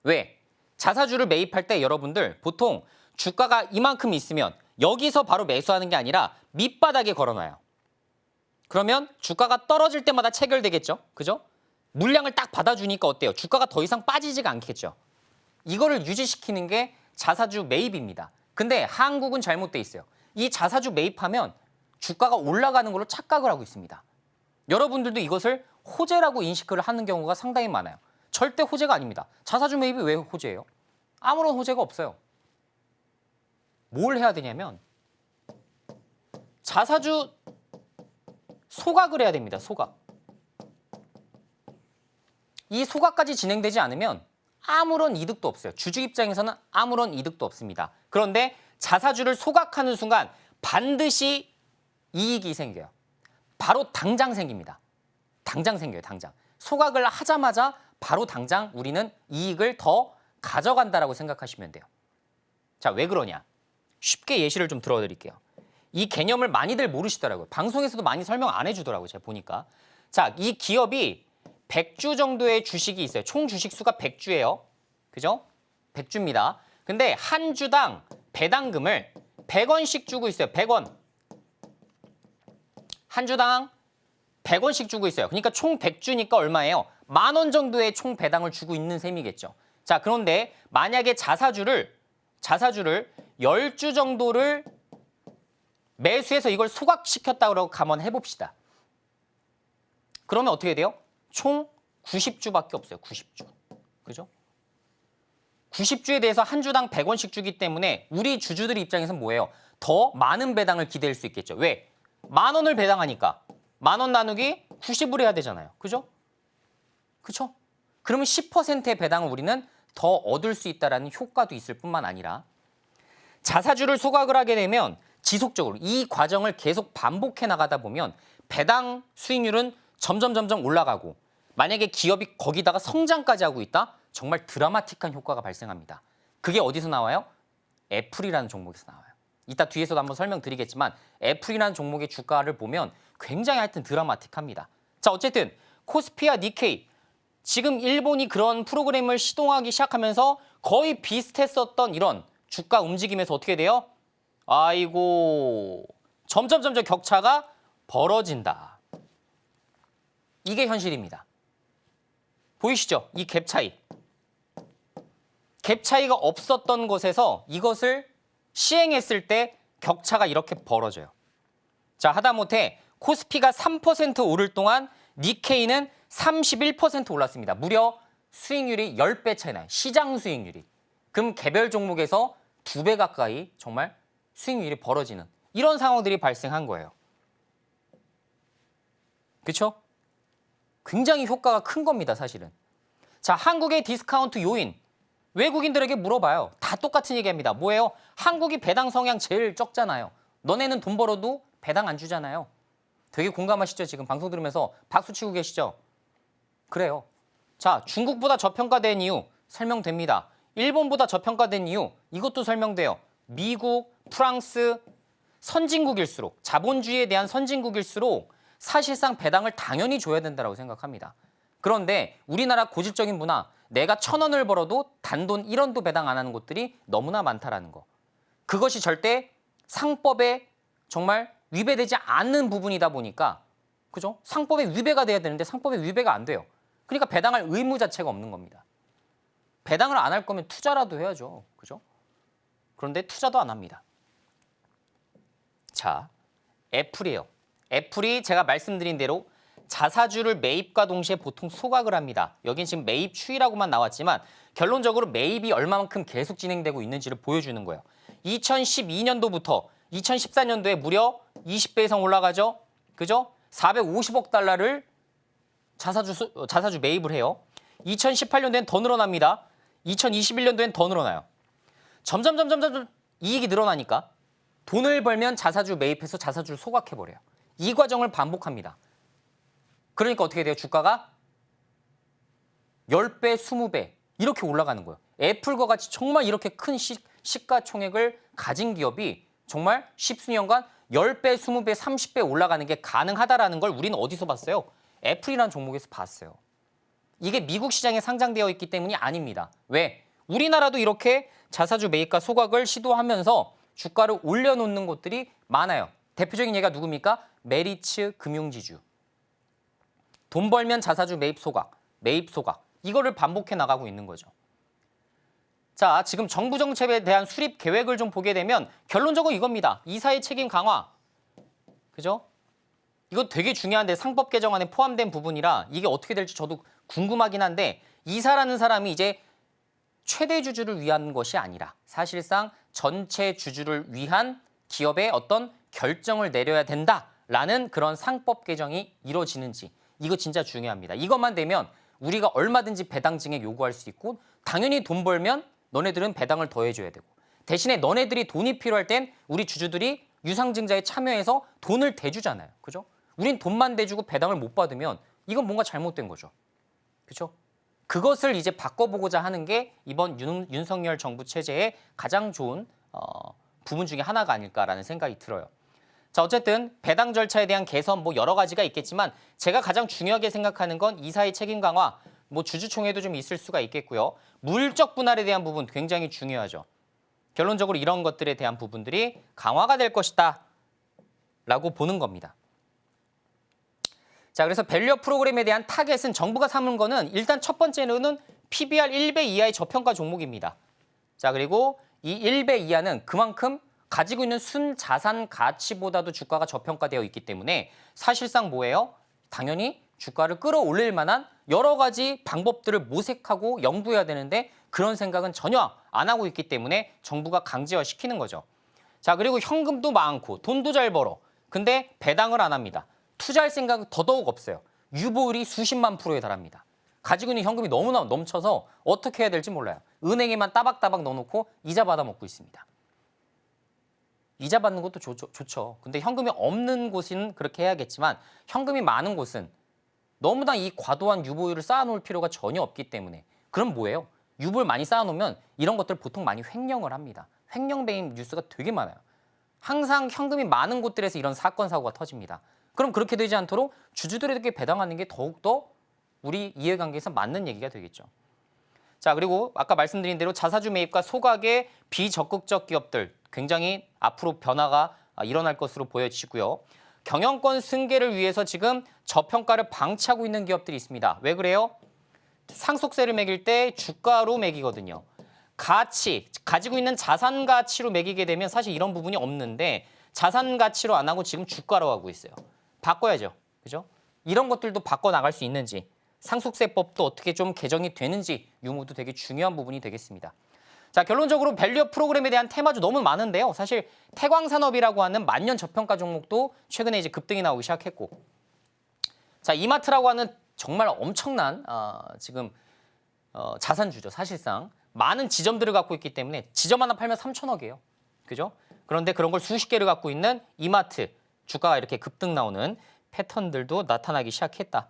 왜? 자사주를 매입할 때 여러분들 보통 주가가 이만큼 있으면 여기서 바로 매수하는 게 아니라 밑바닥에 걸어놔요. 그러면 주가가 떨어질 때마다 체결되겠죠? 그죠? 물량을 딱 받아주니까 어때요? 주가가 더 이상 빠지지가 않겠죠? 이거를 유지시키는 게 자사주 매입입니다. 근데 한국은 잘못돼 있어요. 이 자사주 매입하면 주가가 올라가는 걸로 착각을 하고 있습니다. 여러분들도 이것을 호재라고 인식을 하는 경우가 상당히 많아요. 절대 호재가 아닙니다. 자사주 매입이 왜 호재예요? 아무런 호재가 없어요. 뭘 해야 되냐면 자사주 소각을 해야 됩니다. 소각. 이 소각까지 진행되지 않으면 아무런 이득도 없어요. 주주 입장에서는 아무런 이득도 없습니다. 그런데 자사주를 소각하는 순간 반드시 이익이 생겨요. 바로 당장 생깁니다. 당장 생겨요. 당장. 소각을 하자마자 바로 당장 우리는 이익을 더 가져간다라고 생각하시면 돼요. 자, 왜 그러냐? 쉽게 예시를 좀 들어드릴게요. 이 개념을 많이들 모르시더라고요. 방송에서도 많이 설명 안 해주더라고요. 제가 보니까. 자, 이 기업이 100주 정도의 주식이 있어요. 총 주식 수가 100주예요. 그죠? 100주입니다. 근데 한 주당 배당금을 100원씩 주고 있어요. 100원. 한 주당 100원씩 주고 있어요. 그러니까 총 100주니까 얼마예요? 10,000원 정도의 총 배당을 주고 있는 셈이겠죠. 자, 그런데 만약에 자사주를 10주 정도를 매수해서 이걸 소각시켰다고 한번 해봅시다. 그러면 어떻게 돼요? 총 90주밖에 없어요. 90주. 그죠? 90주에 대해서 한 주당 100원씩 주기 때문에 우리 주주들 입장에서는 뭐예요? 더 많은 배당을 기대할 수 있겠죠. 왜? 10,000원을 배당하니까 10,000원 나누기 90을 해야 되잖아요. 그죠? 그쵸? 그러면 10%의 배당을 우리는 더 얻을 수 있다는 효과도 있을 뿐만 아니라 자사주를 소각을 하게 되면 지속적으로 이 과정을 계속 반복해 나가다 보면 배당 수익률은 점점 올라가고 만약에 기업이 거기다가 성장까지 하고 있다? 정말 드라마틱한 효과가 발생합니다. 그게 어디서 나와요? 애플이라는 종목에서 나와요. 이따 뒤에서도 한번 설명드리겠지만 애플이라는 종목의 주가를 보면 굉장히 하여튼 드라마틱합니다. 자, 어쨌든 코스피와 니케이 지금 일본이 그런 프로그램을 시동하기 시작하면서 거의 비슷했었던 이런 주가 움직임에서 어떻게 돼요? 아이고 점점 격차가 벌어진다. 이게 현실입니다. 보이시죠? 이 갭 차이. 갭 차이가 없었던 것에서 이것을 시행했을 때 격차가 이렇게 벌어져요. 자, 하다못해 코스피가 3% 오를 동안 니케이는 31% 올랐습니다. 무려 수익률이 10배 차이 나요. 시장 수익률이. 그럼 개별 종목에서 2배 가까이 정말 수익률이 벌어지는 이런 상황들이 발생한 거예요. 그렇죠? 굉장히 효과가 큰 겁니다, 사실은. 자, 한국의 디스카운트 요인. 외국인들에게 물어봐요. 다 똑같은 얘기합니다. 뭐예요? 한국이 배당 성향 제일 적잖아요. 너네는 돈 벌어도 배당 안 주잖아요. 되게 공감하시죠? 지금 방송 들으면서 박수 치고 계시죠? 그래요. 자, 중국보다 저평가된 이유 설명됩니다. 일본보다 저평가된 이유 이것도 설명돼요. 미국, 프랑스, 선진국일수록 자본주의에 대한 선진국일수록 사실상 배당을 당연히 줘야 된다고 생각합니다. 그런데 우리나라 고질적인 문화, 내가 1,000원을 벌어도 단돈 1원도 배당 안 하는 곳들이 너무나 많다라는 거. 그것이 절대 상법에 정말 위배되지 않는 부분이다 보니까 그죠? 상법에 위배가 돼야 되는데 상법에 위배가 안 돼요. 그러니까 배당할 의무 자체가 없는 겁니다. 배당을 안 할 거면 투자라도 해야죠. 그죠? 그런데 투자도 안 합니다. 자, 애플이에요. 애플이 제가 말씀드린 대로 자사주를 매입과 동시에 보통 소각을 합니다. 여긴 지금 매입 추이라고만 나왔지만 결론적으로 매입이 얼마만큼 계속 진행되고 있는지를 보여주는 거예요. 2012년도부터 2014년도에 무려 20배 이상 올라가죠. 그죠? 450억 달러를 자사주 매입을 해요. 2018년도엔 더 늘어납니다. 2021년도엔 더 늘어나요. 점점 이익이 늘어나니까 돈을 벌면 자사주 매입해서 자사주를 소각해버려요. 이 과정을 반복합니다. 그러니까 어떻게 돼요? 주가가 10배, 20배 이렇게 올라가는 거예요. 애플과 같이 정말 이렇게 큰 시가총액을 가진 기업이 정말 십수년간 10배, 20배, 30배 올라가는 게 가능하다라는 걸 우리는 어디서 봤어요? 애플이라는 종목에서 봤어요. 이게 미국 시장에 상장되어 있기 때문이 아닙니다. 왜? 우리나라도 이렇게 자사주 매입과 소각을 시도하면서 주가를 올려놓는 곳들이 많아요. 대표적인 예가 누굽니까? 메리츠 금융지주. 돈 벌면 자사주 매입 소각, 매입 소각. 이거를 반복해 나가고 있는 거죠. 자, 지금 정부 정책에 대한 수립 계획을 좀 보게 되면 결론적으로 이겁니다. 이사의 책임 강화. 그죠? 이거 되게 중요한데 상법 개정안에 포함된 부분이라 이게 어떻게 될지 저도 궁금하긴 한데 이사라는 사람이 이제 최대 주주를 위한 것이 아니라 사실상 전체 주주를 위한 기업의 어떤 결정을 내려야 된다라는 그런 상법 개정이 이루어지는지 이거 진짜 중요합니다. 이것만 되면 우리가 얼마든지 배당 증액 요구할 수 있고 당연히 돈 벌면 너네들은 배당을 더해줘야 되고 대신에 너네들이 돈이 필요할 땐 우리 주주들이 유상증자에 참여해서 돈을 대주잖아요. 그죠? 우린 돈만 대주고 배당을 못 받으면 이건 뭔가 잘못된 거죠. 그렇죠? 그것을 이제 바꿔보고자 하는 게 이번 윤석열 정부 체제의 가장 좋은 부분 중에 하나가 아닐까라는 생각이 들어요. 자, 어쨌든 배당 절차에 대한 개선 뭐 여러 가지가 있겠지만 제가 가장 중요하게 생각하는 건 이사의 책임 강화, 뭐 주주총회도 좀 있을 수가 있겠고요. 물적 분할에 대한 부분 굉장히 중요하죠. 결론적으로 이런 것들에 대한 부분들이 강화가 될 것이다 라고 보는 겁니다. 자, 그래서 밸류업 프로그램에 대한 타겟은 정부가 삼은 거는 일단 첫 번째로는 PBR 1배 이하의 저평가 종목입니다. 자, 그리고 이 1배 이하는 그만큼 가지고 있는 순자산 가치보다도 주가가 저평가되어 있기 때문에 사실상 뭐예요? 당연히 주가를 끌어올릴 만한 여러 가지 방법들을 모색하고 연구해야 되는데 그런 생각은 전혀 안 하고 있기 때문에 정부가 강제화시키는 거죠. 자, 그리고 현금도 많고 돈도 잘 벌어. 근데 배당을 안 합니다. 투자할 생각은 더더욱 없어요. 유보율이 수십만 %에 달합니다. 가지고 있는 현금이 너무나 넘쳐서 어떻게 해야 될지 몰라요. 은행에만 따박따박 넣어놓고 이자 받아먹고 있습니다. 이자 받는 것도 좋죠. 근데 현금이 없는 곳은 그렇게 해야겠지만 현금이 많은 곳은 너무나 이 과도한 유보율을 쌓아놓을 필요가 전혀 없기 때문에 그럼 뭐예요? 유보를 많이 쌓아놓으면 이런 것들 보통 많이 횡령을 합니다. 횡령 배임 뉴스가 되게 많아요. 항상 현금이 많은 곳들에서 이런 사건, 사고가 터집니다. 그럼 그렇게 되지 않도록 주주들에게 배당하는 게 더욱더 우리 이해관계에서 맞는 얘기가 되겠죠. 자, 그리고 아까 말씀드린 대로 자사주 매입과 소각의 비적극적 기업들 굉장히 앞으로 변화가 일어날 것으로 보여지고요. 경영권 승계를 위해서 지금 저평가를 방치하고 있는 기업들이 있습니다. 왜 그래요? 상속세를 매길 때 주가로 매기거든요. 가지고 있는 자산 가치로 매기게 되면 사실 이런 부분이 없는데 자산 가치로 안 하고 지금 주가로 하고 있어요. 바꿔야죠. 그죠? 이런 것들도 바꿔 나갈 수 있는지 상속세법도 어떻게 좀 개정이 되는지 유무도 되게 중요한 부분이 되겠습니다. 자, 결론적으로 밸류업 프로그램에 대한 테마주 너무 많은데요. 사실 태광산업이라고 하는 만년 저평가 종목도 최근에 이제 급등이 나오기 시작했고, 자, 이마트라고 하는 정말 엄청난 지금 자산주죠. 사실상 많은 지점들을 갖고 있기 때문에 지점 하나 팔면 3천억이에요. 그죠? 그런데 그런 걸 수십 개를 갖고 있는 이마트 주가가 이렇게 급등 나오는 패턴들도 나타나기 시작했다.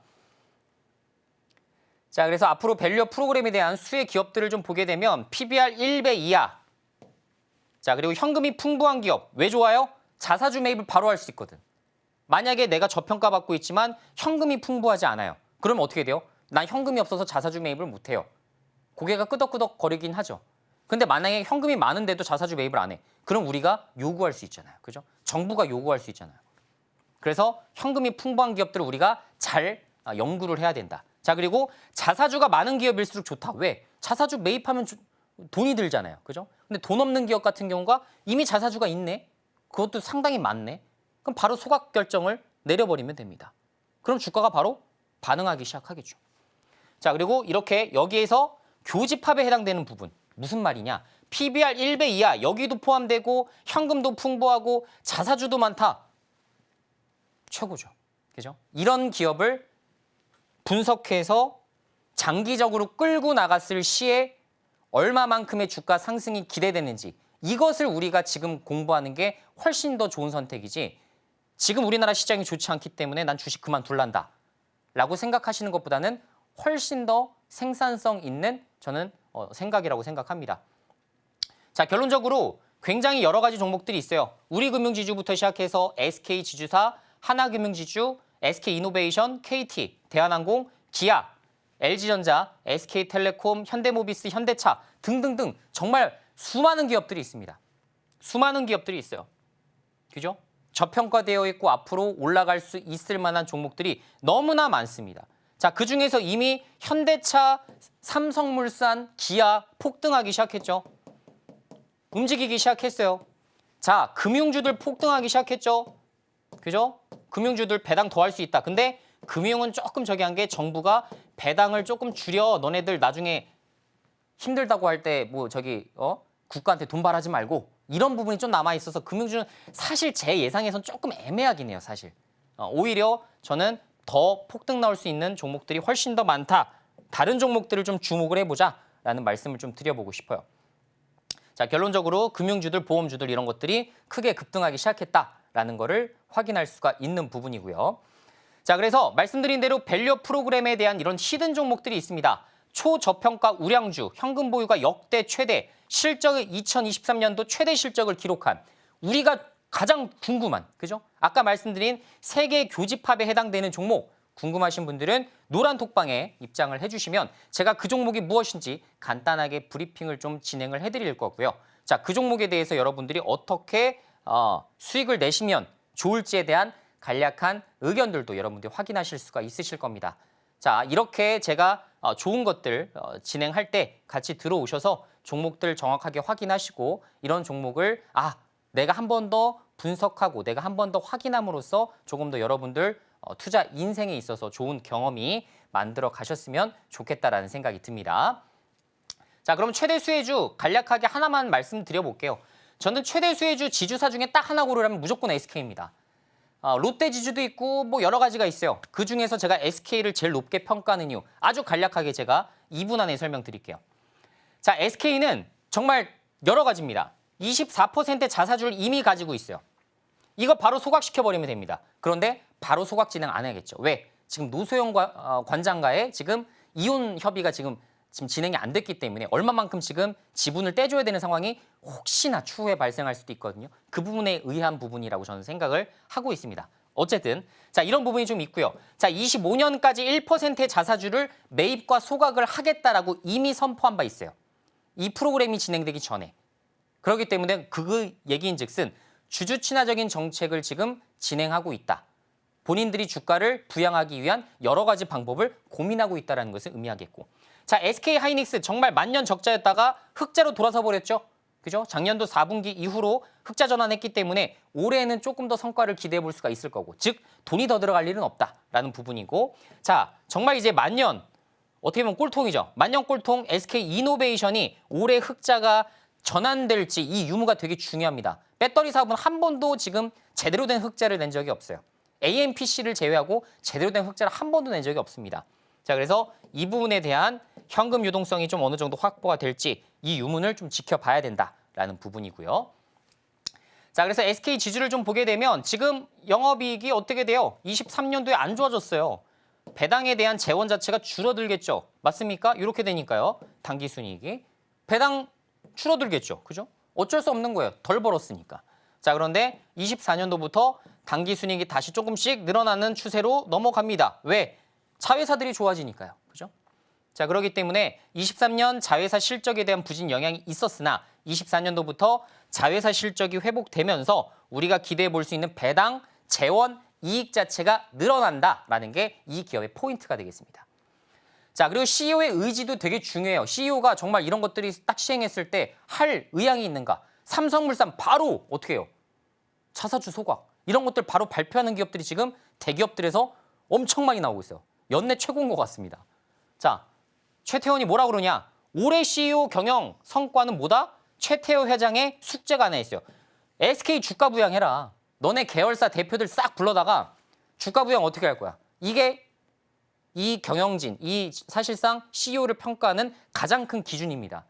자, 그래서 앞으로 밸류업 프로그램에 대한 수혜 기업들을 좀 보게 되면 PBR 1배 이하. 자, 그리고 현금이 풍부한 기업. 왜 좋아요? 자사주 매입을 바로 할 수 있거든. 만약에 내가 저평가 받고 있지만 현금이 풍부하지 않아요. 그럼 어떻게 돼요? 난 현금이 없어서 자사주 매입을 못 해요. 고개가 끄덕끄덕 거리긴 하죠. 근데 만약에 현금이 많은데도 자사주 매입을 안 해. 그럼 우리가 요구할 수 있잖아요. 그죠? 정부가 요구할 수 있잖아요. 그래서 현금이 풍부한 기업들을 우리가 잘 연구를 해야 된다. 자, 그리고 자사주가 많은 기업일수록 좋다. 왜? 자사주 매입하면 돈이 들잖아요. 그죠? 근데 돈 없는 기업 같은 경우가 이미 자사주가 있네. 그것도 상당히 많네. 그럼 바로 소각 결정을 내려버리면 됩니다. 그럼 주가가 바로 반응하기 시작하겠죠. 자, 그리고 이렇게 여기에서 교집합에 해당되는 부분. 무슨 말이냐? PBR 1배 이하 여기도 포함되고 현금도 풍부하고 자사주도 많다. 최고죠. 그죠? 이런 기업을 분석해서 장기적으로 끌고 나갔을 시에 얼마만큼의 주가 상승이 기대되는지 이것을 우리가 지금 공부하는 게 훨씬 더 좋은 선택이지 지금 우리나라 시장이 좋지 않기 때문에 난 주식 그만둘란다 라고 생각하시는 것보다는 훨씬 더 생산성 있는 저는 생각이라고 생각합니다. 자, 결론적으로 굉장히 여러 가지 종목들이 있어요. 우리금융지주부터 시작해서 SK지주사, 하나금융지주, SK이노베이션, KT, 대한항공, 기아, LG전자, SK텔레콤, 현대모비스, 현대차 등등등 정말 수많은 기업들이 있습니다. 수많은 기업들이 있어요. 그죠? 저평가되어 있고 앞으로 올라갈 수 있을 만한 종목들이 너무나 많습니다. 자, 그중에서 이미 현대차, 삼성물산, 기아 폭등하기 시작했죠. 움직이기 시작했어요. 자, 금융주들 폭등하기 시작했죠. 그죠? 금융주들 배당 더 할 수 있다. 근데 금융은 조금 저기 한 게 정부가 배당을 조금 줄여 너네들 나중에 힘들다고 할 때 뭐 저기 국가한테 돈 바라지 말고 이런 부분이 좀 남아 있어서 금융주는 사실 제 예상에선 조금 애매하긴 해요, 사실. 오히려 저는 더 폭등 나올 수 있는 종목들이 훨씬 더 많다. 다른 종목들을 좀 주목을 해보자라는 말씀을 좀 드려보고 싶어요. 자, 결론적으로 금융주들, 보험주들 이런 것들이 크게 급등하기 시작했다라는 거를 확인할 수가 있는 부분이고요. 자, 그래서 말씀드린 대로 밸류 프로그램에 대한 이런 히든 종목들이 있습니다. 초저평가 우량주, 현금 보유가 역대 최대, 실적의 2023년도 최대 실적을 기록한 우리가 가장 궁금한, 그죠? 아까 말씀드린 세계 교집합에 해당되는 종목 궁금하신 분들은 노란 톡방에 입장을 해주시면 제가 그 종목이 무엇인지 간단하게 브리핑을 좀 진행을 해드릴 거고요. 자, 그 종목에 대해서 여러분들이 어떻게 수익을 내시면 좋을지에 대한 간략한 의견들도 여러분들이 확인하실 수가 있으실 겁니다. 자, 이렇게 제가 좋은 것들 진행할 때 같이 들어오셔서 종목들 정확하게 확인하시고 이런 종목을 내가 한 번 더 분석하고 내가 한 번 더 확인함으로써 조금 더 여러분들 투자 인생에 있어서 좋은 경험이 만들어 가셨으면 좋겠다라는 생각이 듭니다. 자, 그럼 최대 수혜주 간략하게 하나만 말씀드려볼게요. 저는 최대 수혜주 지주사 중에 딱 하나 고르라면 무조건 SK입니다. 롯데 지주도 있고 뭐 여러 가지가 있어요. 그중에서 제가 SK를 제일 높게 평가하는 이유 아주 간략하게 제가 2분 안에 설명드릴게요. 자, SK는 정말 여러 가지입니다. 24% 자사주를 이미 가지고 있어요. 이거 바로 소각시켜버리면 됩니다. 그런데 바로 소각 진행 안 해야겠죠. 왜? 지금 노소영 관장과의 지금 이혼 협의가 지금 진행이 안 됐기 때문에 얼마만큼 지금 지분을 떼줘야 되는 상황이 혹시나 추후에 발생할 수도 있거든요. 그 부분에 의한 부분이라고 저는 생각을 하고 있습니다. 어쨌든 자, 이런 부분이 좀 있고요. 자, 25년까지 1%의 자사주를 매입과 소각을 하겠다라고 이미 선포한 바 있어요. 이 프로그램이 진행되기 전에. 그렇기 때문에 그 얘기인즉슨 주주 친화적인 정책을 지금 진행하고 있다. 본인들이 주가를 부양하기 위한 여러 가지 방법을 고민하고 있다는 것을 의미하겠고. 자, SK하이닉스 정말 만년 적자였다가 흑자로 돌아서 버렸죠. 그죠? 작년도 4분기 이후로 흑자 전환했기 때문에 올해는 조금 더 성과를 기대해 볼 수가 있을 거고. 즉, 돈이 더 들어갈 일은 없다라는 부분이고. 자, 정말 이제 만년, 어떻게 보면 꼴통이죠. 만년 꼴통 SK이노베이션이 올해 흑자가 전환될지 이 유무가 되게 중요합니다. 배터리 사업은 한 번도 지금 제대로 된 흑자를 낸 적이 없어요. AMPC를 제외하고 제대로 된 흑자를 한 번도 낸 적이 없습니다. 자, 그래서 이 부분에 대한 현금 유동성이 좀 어느 정도 확보가 될지 이 유문을 좀 지켜봐야 된다라는 부분이고요. 자, 그래서 SK 지주를 좀 보게 되면 지금 영업이익이 어떻게 돼요? 23년도에 안 좋아졌어요. 배당에 대한 재원 자체가 줄어들겠죠. 맞습니까? 이렇게 되니까요. 당기순이익이. 배당 줄어들겠죠. 그죠? 어쩔 수 없는 거예요. 덜 벌었으니까. 자, 그런데 24년도부터 당기순이익이 다시 조금씩 늘어나는 추세로 넘어갑니다. 왜? 자회사들이 좋아지니까요. 그죠? 자, 그렇기 때문에 23년 자회사 실적에 대한 부진 영향이 있었으나 24년도부터 자회사 실적이 회복되면서 우리가 기대해 볼 수 있는 배당, 재원, 이익 자체가 늘어난다라는 게 이 기업의 포인트가 되겠습니다. 자, 그리고 CEO의 의지도 되게 중요해요. CEO가 정말 이런 것들이 딱 시행했을 때 할 의향이 있는가? 삼성물산 바로 어떻게 해요? 자사주 소각. 이런 것들 바로 발표하는 기업들이 지금 대기업들에서 엄청 많이 나오고 있어요. 연내 최고인 것 같습니다. 자, 최태원이 뭐라 그러냐? 올해 CEO 경영 성과는 뭐다? 최태원 회장의 숙제가 하나 있어요. SK 주가 부양해라. 너네 계열사 대표들 싹 불러다가 주가 부양 어떻게 할 거야? 이게 이 경영진, 이 사실상 CEO를 평가하는 가장 큰 기준입니다.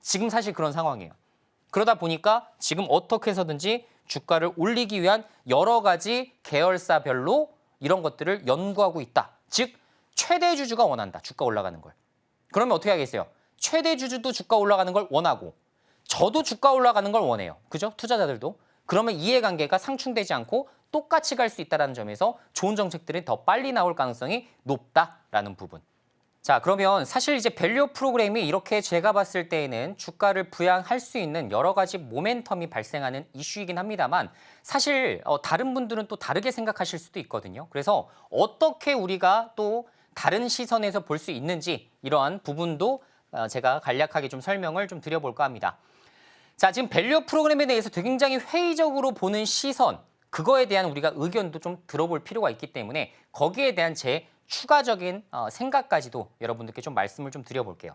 지금 사실 그런 상황이에요. 그러다 보니까 지금 어떻게 해서든지 주가를 올리기 위한 여러 가지 계열사별로 이런 것들을 연구하고 있다. 즉 최대 주주가 원한다. 주가 올라가는 걸. 그러면 어떻게 하겠어요? 최대 주주도 주가 올라가는 걸 원하고 저도 주가 올라가는 걸 원해요. 그죠? 투자자들도. 그러면 이해관계가 상충되지 않고 똑같이 갈 수 있다는 점에서 좋은 정책들이 더 빨리 나올 가능성이 높다라는 부분. 자, 그러면 사실 이제 밸류 프로그램이 이렇게 제가 봤을 때에는 주가를 부양할 수 있는 여러 가지 모멘텀이 발생하는 이슈이긴 합니다만 사실 다른 분들은 또 다르게 생각하실 수도 있거든요. 그래서 어떻게 우리가 또 다른 시선에서 볼 수 있는지 이러한 부분도 제가 간략하게 좀 설명을 좀 드려볼까 합니다. 자, 지금 밸류 프로그램에 대해서 굉장히 회의적으로 보는 시선, 그거에 대한 우리가 의견도 좀 들어볼 필요가 있기 때문에 거기에 대한 제 추가적인 생각까지도 여러분들께 좀 말씀을 좀 드려볼게요.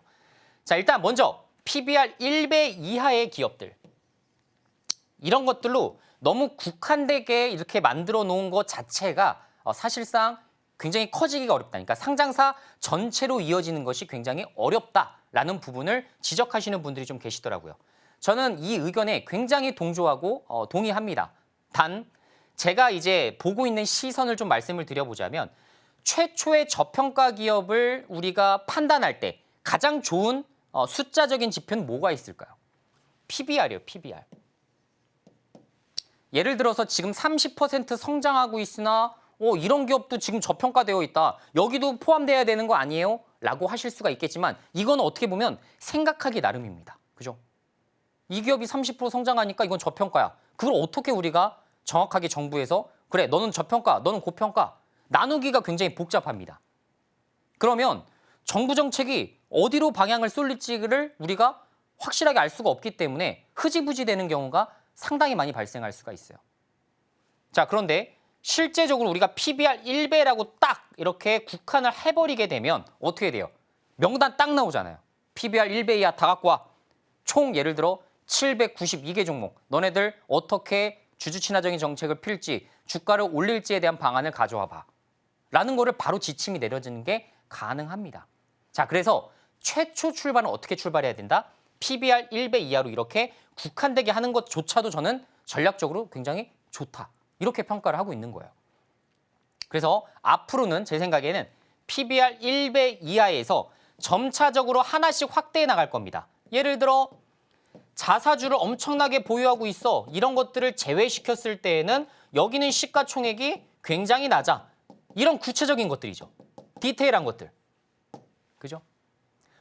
자, 일단 먼저 PBR 1배 이하의 기업들. 이런 것들로 너무 국한되게 이렇게 만들어 놓은 것 자체가 사실상 굉장히 커지기가 어렵다. 그러니까 상장사 전체로 이어지는 것이 굉장히 어렵다라는 부분을 지적하시는 분들이 좀 계시더라고요. 저는 이 의견에 굉장히 동조하고 동의합니다. 단 제가 이제 보고 있는 시선을 좀 말씀을 드려보자면 최초의 저평가 기업을 우리가 판단할 때 가장 좋은 숫자적인 지표는 뭐가 있을까요? PBR이에요, PBR. 예를 들어서 지금 30% 성장하고 있으나 이런 기업도 지금 저평가되어 있다. 여기도 포함돼야 되는 거 아니에요? 라고 하실 수가 있겠지만 이건 어떻게 보면 생각하기 나름입니다. 그죠? 이 기업이 30% 성장하니까 이건 저평가야. 그걸 어떻게 우리가 정확하게 정부에서 그래, 너는 저평가, 너는 고평가 나누기가 굉장히 복잡합니다. 그러면 정부 정책이 어디로 방향을 쏠릴지를 우리가 확실하게 알 수가 없기 때문에 흐지부지 되는 경우가 상당히 많이 발생할 수가 있어요. 자, 그런데 실제적으로 우리가 PBR 1배라고 딱 이렇게 국한을 해버리게 되면 어떻게 돼요? 명단 딱 나오잖아요. PBR 1배 이하 다 갖고 와. 총 예를 들어 792개 종목. 너네들 어떻게 주주 친화적인 정책을 필지, 주가를 올릴지에 대한 방안을 가져와 봐. 라는 거를 바로 지침이 내려지는 게 가능합니다. 자, 그래서 최초 출발은 어떻게 출발해야 된다? PBR 1배 이하로 이렇게 국한되게 하는 것조차도 저는 전략적으로 굉장히 좋다. 이렇게 평가를 하고 있는 거예요. 그래서 앞으로는 제 생각에는 PBR 1배 이하에서 점차적으로 하나씩 확대해 나갈 겁니다. 예를 들어 자사주를 엄청나게 보유하고 있어. 이런 것들을 제외시켰을 때에는 여기는 시가총액이 굉장히 낮아. 이런 구체적인 것들이죠. 디테일한 것들. 그죠?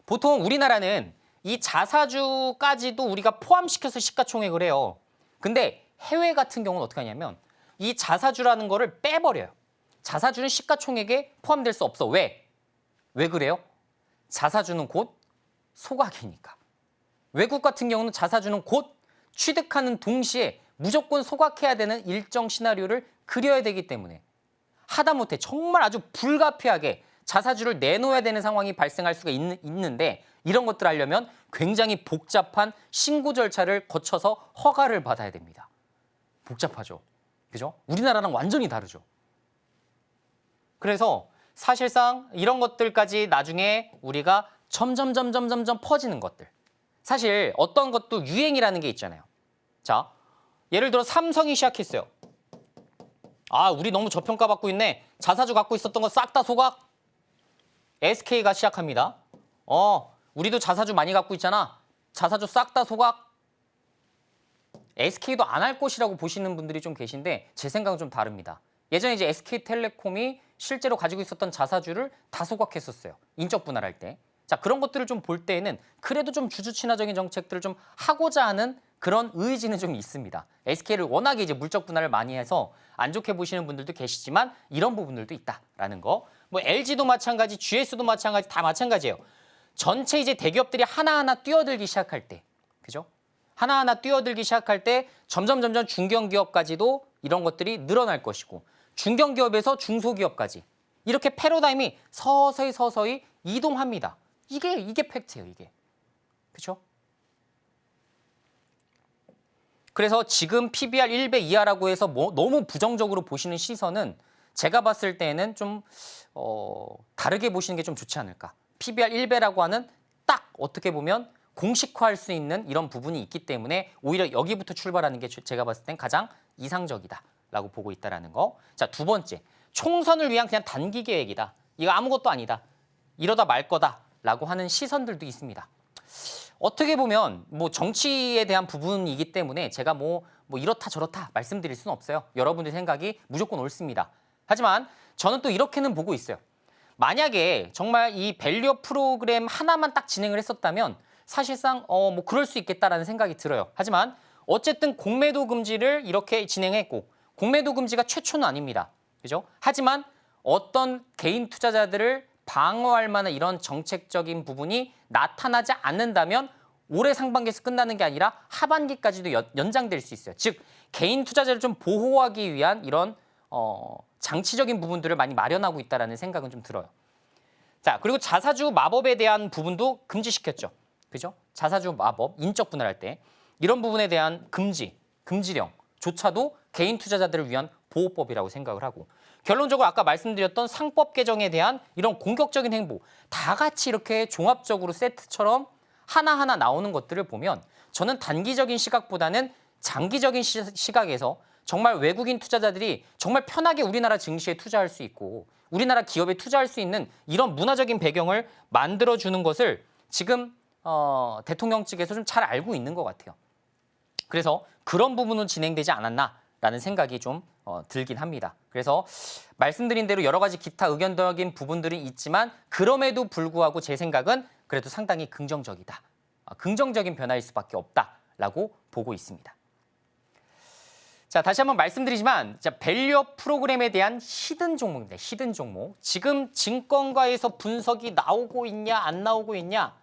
보통 우리나라는 이 자사주까지도 우리가 포함시켜서 시가총액을 해요. 근데 해외 같은 경우는 어떻게 하냐면 이 자사주라는 거를 빼버려요. 자사주는 시가총액에 포함될 수 없어. 왜? 왜 그래요? 자사주는 곧 소각이니까. 외국 같은 경우는 자사주는 곧 취득하는 동시에 무조건 소각해야 되는 일정 시나리오를 그려야 되기 때문에 하다못해 정말 아주 불가피하게 자사주를 내놓아야 되는 상황이 발생할 수가 있는데 이런 것들 하려면 굉장히 복잡한 신고 절차를 거쳐서 허가를 받아야 됩니다. 복잡하죠. 그죠? 우리나라랑 완전히 다르죠. 그래서 사실상 이런 것들까지 나중에 우리가 점점 퍼지는 것들. 사실 어떤 것도 유행이라는 게 있잖아요. 자, 예를 들어 삼성이 시작했어요. 아, 우리 너무 저평가받고 있네. 자사주 갖고 있었던 거 싹 다 소각. SK가 시작합니다. 우리도 자사주 많이 갖고 있잖아. 자사주 싹 다 소각. SK도 안 할 것이라고 보시는 분들이 좀 계신데 제 생각은 좀 다릅니다. 예전에 이제 SK텔레콤이 실제로 가지고 있었던 자사주를 다 소각했었어요. 인적 분할할 때. 자, 그런 것들을 좀 볼 때에는 그래도 좀 주주 친화적인 정책들을 좀 하고자 하는 그런 의지는 좀 있습니다. SK를 워낙에 이제 물적 분할을 많이 해서 안 좋게 보시는 분들도 계시지만 이런 부분들도 있다라는 거. 뭐 LG도 마찬가지, GS도 마찬가지, 다 마찬가지예요. 전체 이제 대기업들이 하나하나 뛰어들기 시작할 때, 그죠? 하나하나 뛰어들기 시작할 때 점점 중견기업까지도 이런 것들이 늘어날 것이고 중견기업에서 중소기업까지 이렇게 패러다임이 서서히 이동합니다. 이게 팩트예요, 이게. 그렇죠? 그래서 지금 PBR 1배 이하라고 해서 너무 부정적으로 보시는 시선은 제가 봤을 때는 좀 다르게 보시는 게 좀 좋지 않을까. PBR 1배라고 하는 딱 어떻게 보면 공식화할 수 있는 이런 부분이 있기 때문에 오히려 여기부터 출발하는 게 제가 봤을 땐 가장 이상적이다라고 보고 있다는 거. 자, 두 번째, 총선을 위한 그냥 단기 계획이다. 이거 아무것도 아니다. 이러다 말 거다라고 하는 시선들도 있습니다. 어떻게 보면 뭐 정치에 대한 부분이기 때문에 제가 뭐 이렇다 저렇다 말씀드릴 수는 없어요. 여러분들 생각이 무조건 옳습니다. 하지만 저는 또 이렇게는 보고 있어요. 만약에 정말 이 밸류업 프로그램 하나만 딱 진행을 했었다면 사실상 뭐 그럴 수 있겠다라는 생각이 들어요. 하지만 어쨌든 공매도 금지를 이렇게 진행했고 공매도 금지가 최초는 아닙니다. 그죠? 하지만 어떤 개인 투자자들을 방어할 만한 이런 정책적인 부분이 나타나지 않는다면 올해 상반기에서 끝나는 게 아니라 하반기까지도 연장될 수 있어요. 즉 개인 투자자를 좀 보호하기 위한 이런 장치적인 부분들을 많이 마련하고 있다는 생각은 좀 들어요. 자, 그리고 자사주 마법에 대한 부분도 금지시켰죠. 그죠? 자사주 마법, 인적 분할할 때 이런 부분에 대한 금지령조차도 개인 투자자들을 위한 보호법이라고 생각을 하고 결론적으로 아까 말씀드렸던 상법 개정에 대한 이런 공격적인 행보 다 같이 이렇게 종합적으로 세트처럼 하나하나 나오는 것들을 보면 저는 단기적인 시각보다는 장기적인 시각에서 정말 외국인 투자자들이 정말 편하게 우리나라 증시에 투자할 수 있고 우리나라 기업에 투자할 수 있는 이런 문화적인 배경을 만들어주는 것을 지금 대통령 측에서 좀 잘 알고 있는 것 같아요. 그래서 그런 부분은 진행되지 않았나라는 생각이 좀 들긴 합니다. 그래서 말씀드린 대로 여러 가지 기타 의견적인 부분들이 있지만 그럼에도 불구하고 제 생각은 그래도 상당히 긍정적이다. 긍정적인 변화일 수밖에 없다라고 보고 있습니다. 자, 다시 한번 말씀드리지만 밸류업 프로그램에 대한 히든 종목입니다. 히든 종목. 지금 증권가에서 분석이 나오고 있냐 안 나오고 있냐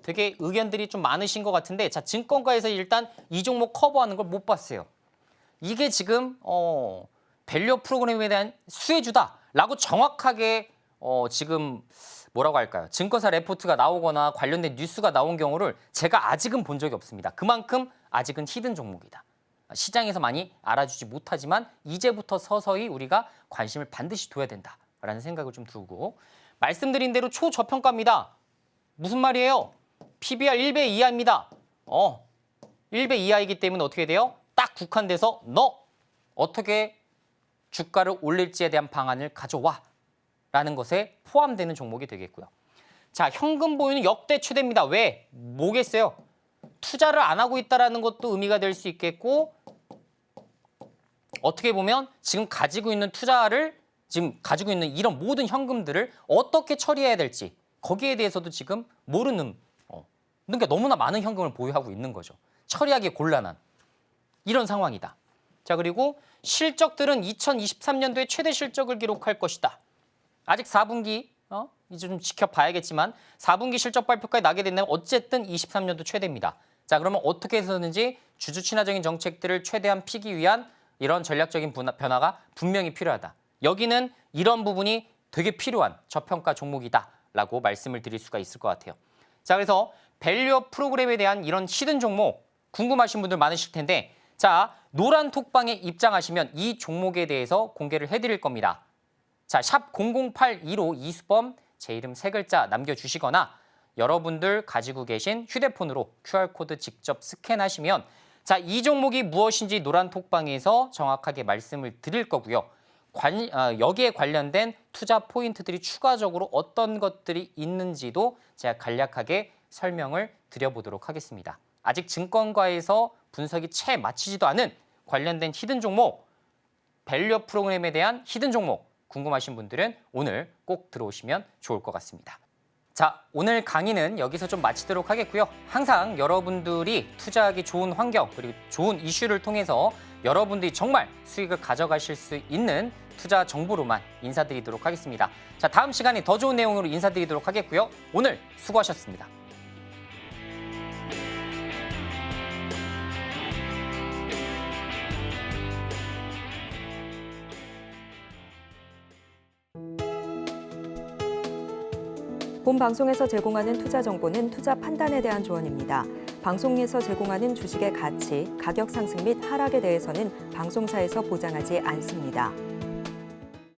되게 의견들이 좀 많으신 것 같은데 자, 증권가에서 일단 이 종목 커버하는 걸 못 봤어요. 이게 지금 밸류업 프로그램에 대한 수혜주다라고 정확하게 지금 뭐라고 할까요? 증권사 레포트가 나오거나 관련된 뉴스가 나온 경우를 제가 아직은 본 적이 없습니다. 그만큼 아직은 히든 종목이다. 시장에서 많이 알아주지 못하지만 이제부터 서서히 우리가 관심을 반드시 둬야 된다라는 생각을 좀 두고 말씀드린 대로 초저평가입니다. 무슨 말이에요? PBR 1배 이하입니다. 1배 이하이기 때문에 어떻게 돼요? 딱 국한돼서 너 어떻게 주가를 올릴지에 대한 방안을 가져와 라는 것에 포함되는 종목이 되겠고요. 자, 현금 보유는 역대 최대입니다. 왜? 뭐겠어요? 투자를 안 하고 있다는 것도 의미가 될 수 있겠고 어떻게 보면 지금 가지고 있는 이런 모든 현금들을 어떻게 처리해야 될지 거기에 대해서도 지금 모르는 그러니까 너무나 많은 현금을 보유하고 있는 거죠. 처리하기 곤란한 이런 상황이다. 자, 그리고 실적들은 2023년도에 최대 실적을 기록할 것이다. 아직 4분기 이제 좀 지켜봐야겠지만 4분기 실적 발표까지 나게 된다면 어쨌든 23년도 최대입니다. 자, 그러면 어떻게 해서든지 주주 친화적인 정책들을 최대한 피기 위한 이런 전략적인 변화가 분명히 필요하다. 여기는 이런 부분이 되게 필요한 저평가 종목이다라고 말씀을 드릴 수가 있을 것 같아요. 자, 그래서 밸류업 프로그램에 대한 이런 히든 종목 궁금하신 분들 많으실 텐데 자, 노란 톡방에 입장하시면 이 종목에 대해서 공개를 해드릴 겁니다. 자, 샵 0082로 이수범 제 이름 3글자 남겨주시거나 여러분들 가지고 계신 휴대폰으로 QR코드 직접 스캔하시면 자, 이 종목이 무엇인지 노란 톡방에서 정확하게 말씀을 드릴 거고요. 여기에 관련된 투자 포인트들이 추가적으로 어떤 것들이 있는지도 제가 간략하게 설명을 드려보도록 하겠습니다. 아직 증권가에서 분석이 채 마치지도 않은 관련된 히든 종목, 밸류업 프로그램에 대한 히든 종목 궁금하신 분들은 오늘 꼭 들어오시면 좋을 것 같습니다. 자, 오늘 강의는 여기서 좀 마치도록 하겠고요. 항상 여러분들이 투자하기 좋은 환경 그리고 좋은 이슈를 통해서 여러분들이 정말 수익을 가져가실 수 있는 투자 정보로만 인사드리도록 하겠습니다. 자, 다음 시간에 더 좋은 내용으로 인사드리도록 하겠고요. 오늘 수고하셨습니다. 본 방송에서 제공하는 투자 정보는 투자 판단에 대한 조언입니다. 방송에서 제공하는 주식의 가치, 가격 상승 및 하락에 대해서는 방송사에서 보장하지 않습니다.